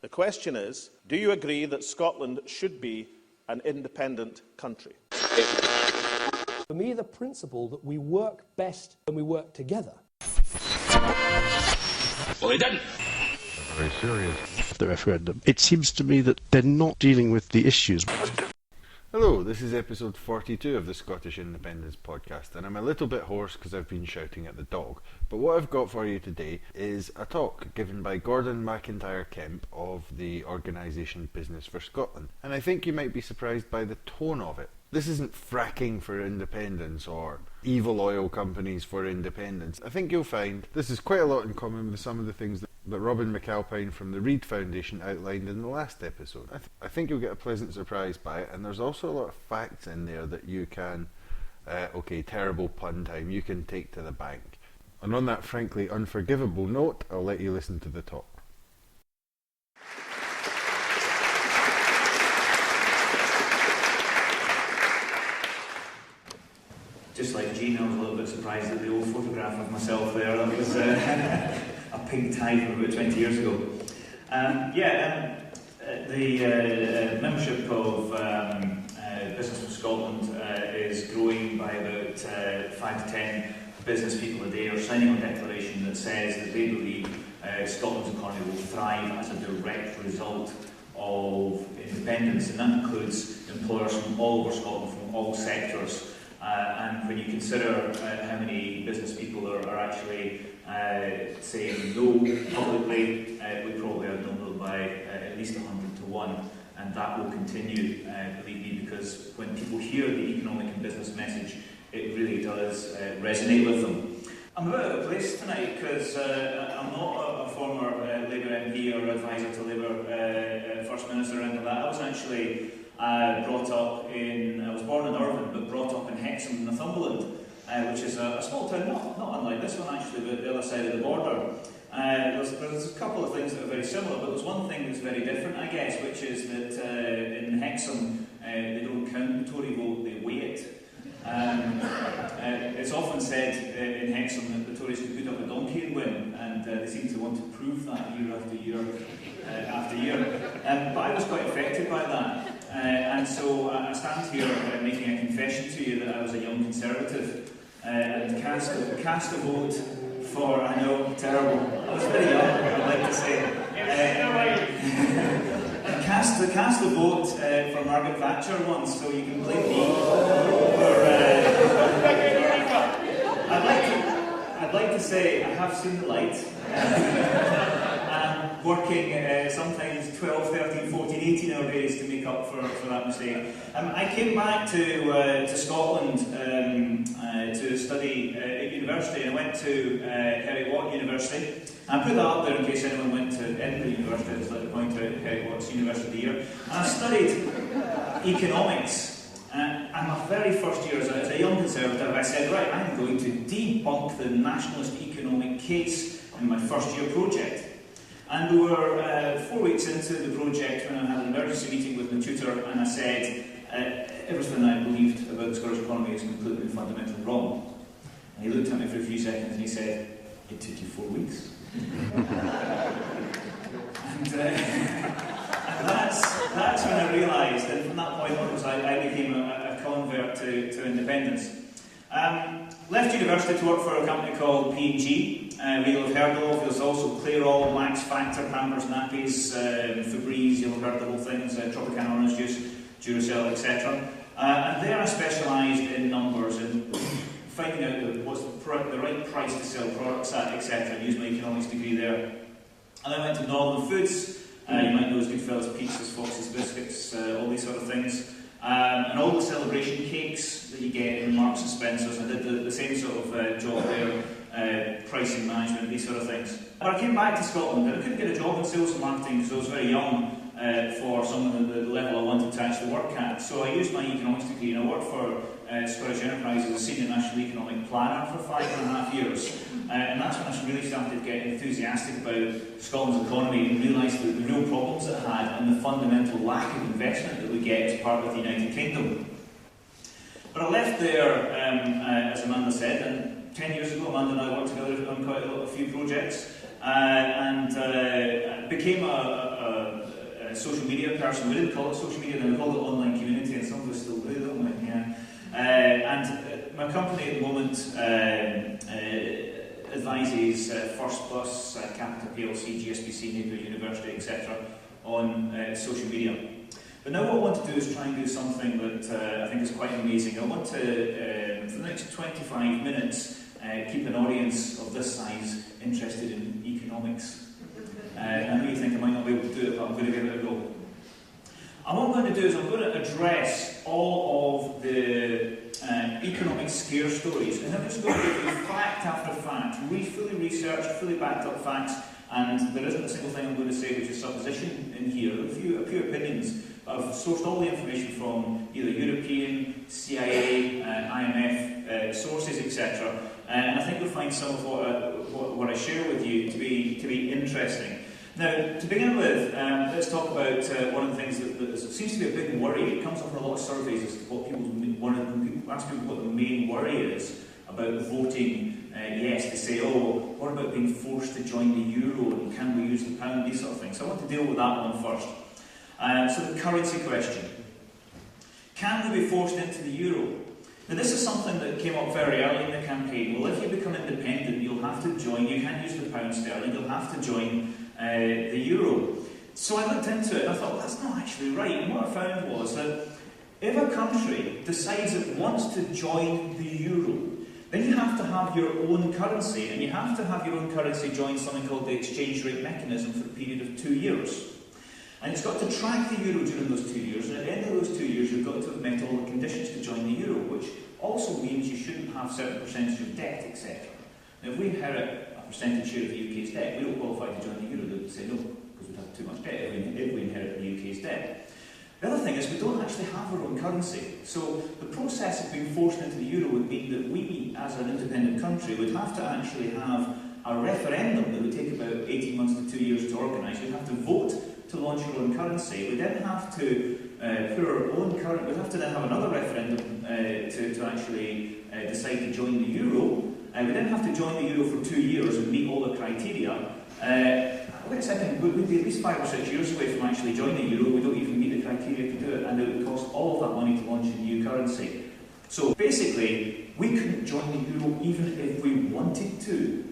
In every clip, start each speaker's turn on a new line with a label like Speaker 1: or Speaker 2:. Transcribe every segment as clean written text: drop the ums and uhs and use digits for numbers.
Speaker 1: The question is, do you agree that Scotland should be an independent country?
Speaker 2: For me, the principle that we work best when we work together.
Speaker 3: Well, they didn't.
Speaker 4: Very serious.
Speaker 5: The referendum. It seems to me that they're not dealing with the issues.
Speaker 4: Hello, this is episode 42 of the Scottish Independence podcast, and I'm a little bit hoarse because I've been shouting at the dog. But what I've got for you today is a talk given by Gordon MacIntyre-Kemp of the organisation Business for Scotland. And I think you might be surprised by the tone of it. This isn't fracking for independence or evil oil companies for independence. I think you'll find this is quite a lot in common with some of the things that Robin McAlpine from the Reed Foundation outlined in the last episode. I think you'll get a pleasant surprise by it, and there's also a lot of facts in there that you can, terrible pun time, you can take to the bank. And on that frankly unforgivable note, I'll let you listen to the talk.
Speaker 6: Just like Jean, I was a little bit surprised at the old photograph of myself there. That was a pink tie from about 20 years ago. The membership of Business for Scotland is growing by about 5 to 10 business people a day are signing a declaration that says that they believe Scotland's economy will thrive as a direct result of independence, and that includes employers from all over Scotland, from all sectors. And when you consider how many business people are actually saying no publicly, we probably outnumber by at least 100 to 1, and that will continue, believe me, because when people hear the economic and business message, it really does resonate with them. I'm a bit out of place tonight because I'm not a former Labour MP or advisor to Labour First Minister or anything like that. I was actually I was born in Irvine, but brought up in Hexham, Northumberland, which is a small town, not unlike this one actually, but the other side of the border. There's a couple of things that are very similar, but there's one thing that's very different, I guess, which is that in Hexham, they don't count the Tory vote, they weigh it. It's often said in Hexham that the Tories could put up a donkey and win, and they seem to want to prove that year after year after year. But I was quite affected by that. And so I stand here making a confession to you that I was a young Conservative and cast a vote for, I know, terrible, I was very young, I'd like to say, cast a vote for Margaret Thatcher once, so you can blame me for... I'd like to say I have seen the light. Working sometimes 12, 13, 14, 18 hour days to make up for that mistake. I came back to Scotland to study at university, and I went to Heriot University. I put that up there in case anyone went to Edinburgh University. I'd just like to point out Heriot's University of the Year. And I studied economics. And my very first year as a young Conservative, I said, right, I'm going to debunk the nationalist economic case in my first year project. And we were 4 weeks into the project when I had an emergency meeting with my tutor, and I said, everything I believed about the Scottish economy is completely and fundamentally wrong. And he looked at me for a few seconds and he said, it took you 4 weeks. and that's when I realised, and from that point onwards I became a convert to independence. Left university to work for a company called P&G. You'll have heard of. There's also Clairol, Max Factor, Pampers, Nappies, Febreze, you'll have heard of the whole things, Tropicana orange juice, Duracell, etc. And there I specialised in numbers and finding out what's the right price to sell products at, etc. and used my economics degree there. And I went to Northern Foods. You might know as Goodfellas pizzas, Fox's biscuits, all these sort of things. And all the celebration cakes that you get in Marks and Spencer's. I did the same sort of job there, pricing management, these sort of things. But I came back to Scotland and I couldn't get a job in sales and marketing because I was very young for someone at the level I wanted to actually work at. So I used my economics degree and I worked for Scottish Enterprise as a senior national economic planner for 5.5 years. And that's when I really started getting enthusiastic about Scotland's economy and realised the real problems it had and the fundamental lack of investment that we get as part of the United Kingdom. But I left there, as Amanda said, and 10 years ago Amanda and I worked together on quite a few projects, and became a social media person. We didn't call it social media, then we called it online community, and some of us still do, don't we? Yeah. And my company at the moment advises First Plus, Capita PLC, GSBC, Napier University, etc. on social media. But now what I want to do is try and do something that I think is quite amazing. I want to, for the next 25 minutes, keep an audience of this size interested in economics. I know you think I might not be able to do it, but I'm going to give it a go. And what I'm going to do is I'm going to address all of the economic scare stories, and I'm just going to give you fact after fact, fully researched, fully backed up facts, and there isn't a single thing I'm going to say which is supposition in here. A few opinions. I've sourced all the information from either European, CIA, IMF sources, etc. And I think you'll find some of what I share with you to be interesting. Now, to begin with, let's talk about one of the things that seems to be a big worry. It comes up in a lot of surveys as to what people ask people what the main worry is about voting yes. They say, oh, what about being forced to join the euro, and can we use the pound, these sort of things. So I want to deal with that one first. So the currency question. Can we be forced into the euro? Now this is something that came up very early in the campaign. Well, if you become independent, you'll have to join, you can't use the pound sterling, you'll have to join the euro. So I looked into it and I thought, well, that's not actually right. And what I found was that if a country decides it wants to join the euro, then you have to have your own currency, and you have to have your own currency join something called the exchange rate mechanism for a period of 2 years. And it's got to track the euro during those 2 years, and at the end of those 2 years you've got to have met all the conditions to join the euro, which also means you shouldn't have certain percentage of debt, etc. Now if we inherit a percentage share of the UK's debt, we don't qualify to join the euro. They would say no, because we'd have too much debt if we inherit the UK's debt. The other thing is we don't actually have our own currency. So the process of being forced into the euro would mean that we, as an independent country, would have to actually have a referendum that would take about 18 months to 2 years to organise. We'd have to vote to launch our own currency. We then have to put our own currency. We'd have to then have another referendum to actually decide to join the euro. We then have to join the euro for 2 years and meet all the criteria. Wait a second, we'd be at least 5 or 6 years away from actually joining the euro. We don't even meet the criteria to do it, and it would cost all of that money to launch a new currency. So basically, we couldn't join the euro even if we wanted to.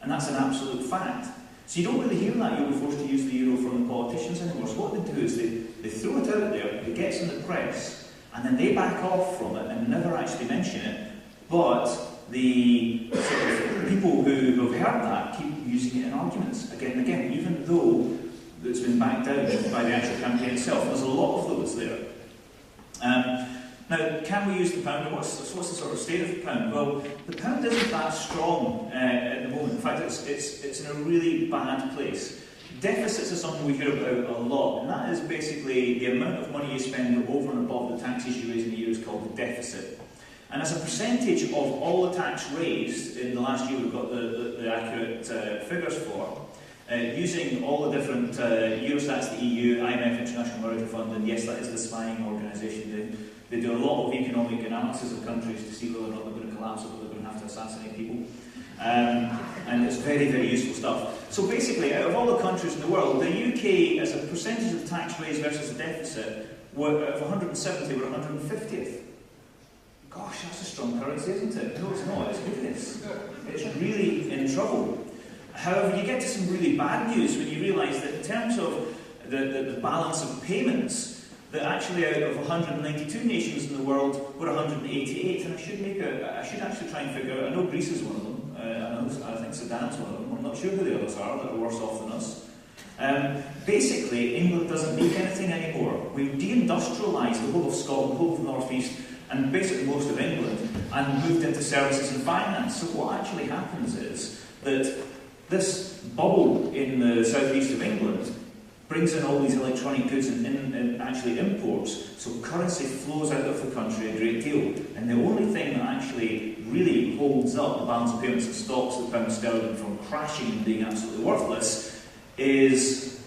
Speaker 6: And that's an absolute fact. So you don't really hear that you'll be forced to use the euro from the politicians anymore. So what they do is they throw it out there, it gets in the press, and then they back off from it and never actually mention it. But the people who have heard that keep using it in arguments again and again, even though it's been backed down by the actual campaign itself. There's a lot of those there. Now, can we use the pound? What's the sort of state of the pound? Well, the pound isn't that strong at the moment. In fact, it's in a really bad place. Deficits are something we hear about a lot, and that is basically the amount of money you spend over and above the taxes you raise in a year is called the deficit. And as a percentage of all the tax raised in the last year, we've got the accurate figures for, using all the different Eurostats, the EU, IMF, International Monetary Fund, and yes, that is the spying organisation. They do a lot of economic analysis of countries to see whether or not they're going to collapse or whether they're going to have to assassinate people. And it's very, very useful stuff. So basically, out of all the countries in the world, the UK, as a percentage of tax raised versus the deficit, of 170, we're 150th. Gosh, that's a strong currency, isn't it? No, it's not. It's hideous. It's really in trouble. However, you get to some really bad news when you realise that in terms of the balance of payments, that actually out of 192 nations in the world, we're 188. And I should actually try and figure out, I know Greece is one of them, I think Sudan's one of them, I'm not sure who the others are that are worse off than us. Basically, England doesn't make anything anymore. We've deindustrialised the whole of Scotland, the whole of the North East, and basically most of England, and moved into services and finance. So what actually happens is that this bubble in the southeast of England brings in all these electronic goods and actually imports, so currency flows out of the country a great deal. And the only thing that actually really holds up the balance of payments and stops the pound sterling from crashing and being absolutely worthless is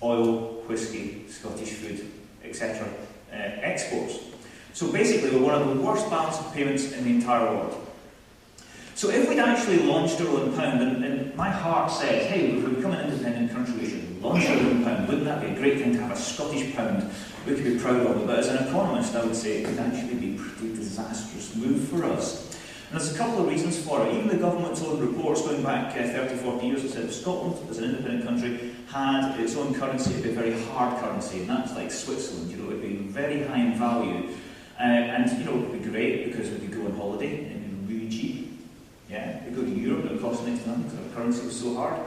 Speaker 6: oil, whisky, Scottish food, etc. Exports. So basically we're one of the worst balance of payments in the entire world. So if we'd actually launched our own pound, and my heart says, hey, if we become an independent independent country, we should launch our own pound. Wouldn't that be a great thing to have a Scottish pound? We could be proud of it. But as an economist, I would say it could actually be a pretty disastrous move for us. And there's a couple of reasons for it. Even the government's own reports going back 30, 40 years have said if Scotland, as an independent country, had its own currency, it would be a very hard currency, and that's like Switzerland, it would be very high in value. And, it would be great because we could go on holiday and it would be really cheap. Yeah, we go to Europe, it would cost next to nothing because our currency was so hard.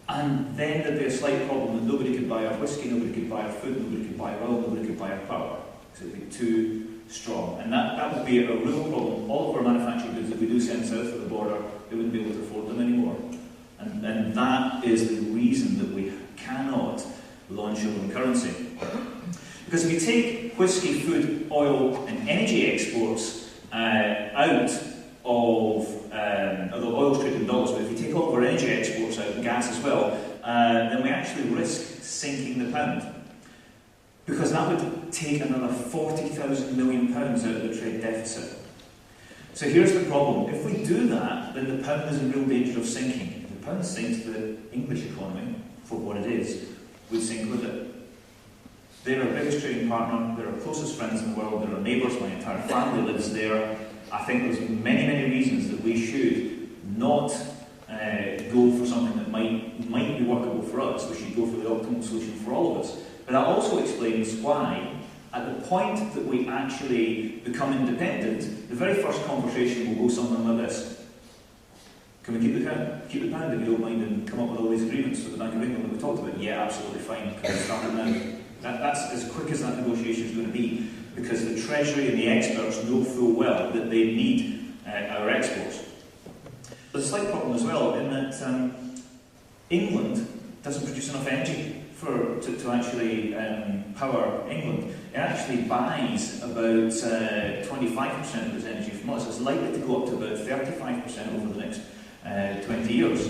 Speaker 6: And then there'd be a slight problem that nobody could buy our whisky, nobody could buy our food, nobody could buy our oil, nobody could buy our power. So it would be too strong. And that would be a real problem. All of our manufactured goods that we do send south of the border, they wouldn't be able to afford them anymore. And that is the reason that we cannot launch our own currency. Because if you take whisky, food, oil and energy exports out of, although oil's traded in dollars, but if you take all of our energy exports out, and gas as well, then we actually risk sinking the pound. Because that would take another £40,000 million out of the trade deficit. So here's the problem. If we do that, then the pound is in real danger of sinking. If the pound sinks, the English economy, for what it is, would sink with it. They're our biggest trading partner, they're our closest friends in the world, they're our neighbours, my entire family lives there. I think there's many, many reasons that we should not go for something that might be workable for us. We should go for the optimal solution for all of us. But that also explains why, at the point that we actually become independent, the very first conversation will go something like this. Can we keep the pound if you don't mind and come up with all these agreements with the Bank of England that we talked about? Yeah, absolutely fine. Can we start it now? That's as quick as that negotiation is going to be, because the Treasury and the experts know full well that they need our exports. There's a slight problem as well in that England doesn't produce enough energy to actually power England. It actually buys about 25% of its energy from us. It's likely to go up to about 35% over the next 20 years.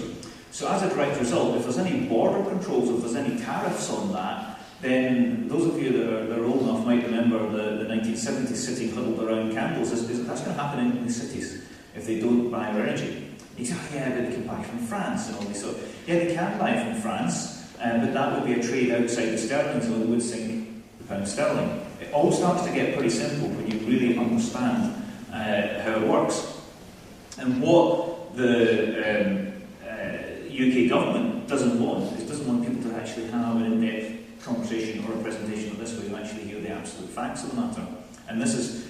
Speaker 6: So as a direct result, if there's any border controls, if there's any tariffs on that, then those of you that are old enough might remember the 1970s sitting huddled around candles. That's going to happen in the cities if they don't buy our energy. You say, oh, yeah, but they can buy from France and all this. So, yeah, they can buy from France, but that would be a trade outside the sterling zone that would sink the pound sterling. It all starts to get pretty simple when you really understand how it works. And what the UK government doesn't want is doesn't want people to actually have an in-depth conversation or a presentation of this where you actually hear the absolute facts of the matter. And this is,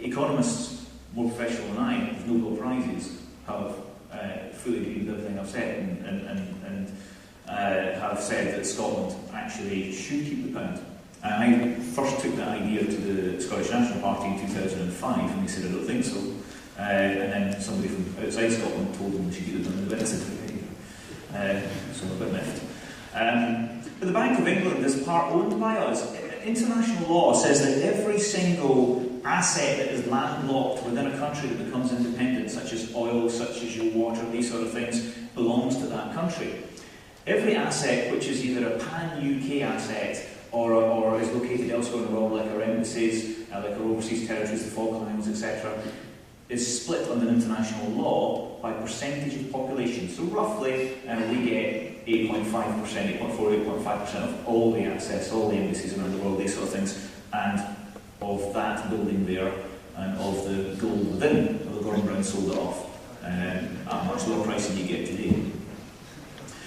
Speaker 6: economists more professional than I, with Nobel Prizes, have fully agreed with everything I've said and have said that Scotland actually should keep the pound. I first took that idea to the Scottish National Party in 2005 and they said, I don't think so. And then somebody from outside Scotland told them they should do it and they went, so I'm a bit miffed. But the Bank of England is part owned by us. International law says that every single asset that is landlocked within a country that becomes independent, such as oil, such as your water, these sort of things, belongs to that country. Every asset which is either a pan-UK asset or is located elsewhere in the world, like our embassies, like our overseas territories, the Falkland Islands, etc., is split under international law by percentage of population. So roughly, we get 8.5%, 8.4%, 8.5% of all the assets, all the embassies around the world, these sort of things, and of that building there, and of the gold within. The Gordon Brown sold it off at a much lower price than you get today.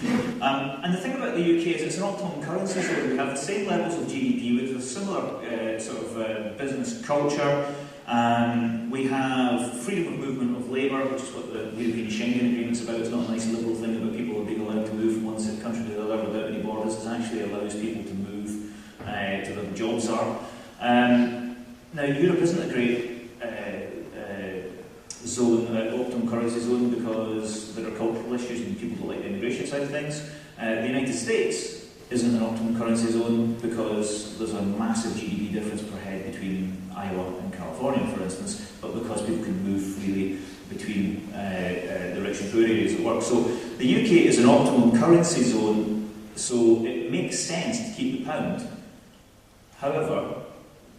Speaker 6: And the thing about the UK is it's an optimum currency, so we have the same levels of GDP with a similar business culture. We have freedom of movement of labour, which is what the European Schengen Agreement's about. It's not a nice liberal thing about people being allowed to move from one country to the other without any borders. It actually allows people to move to where the jobs are. Now, Europe isn't a great optimum currency zone because there are cultural issues and people don't like the immigration side of things. The United States isn't an optimum currency zone because there's a massive GDP difference per head between Iowa and California, for instance, but because people can move freely between the rich and poor areas at work. So the UK is an optimum currency zone, so it makes sense to keep the pound. However,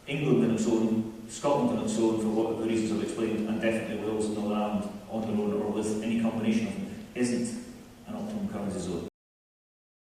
Speaker 6: England on its own, Scotland on its own, for what the reasons I've explained, and definitely Wales and Northern Ireland on their own or with any combination of them, isn't an optimum currency zone.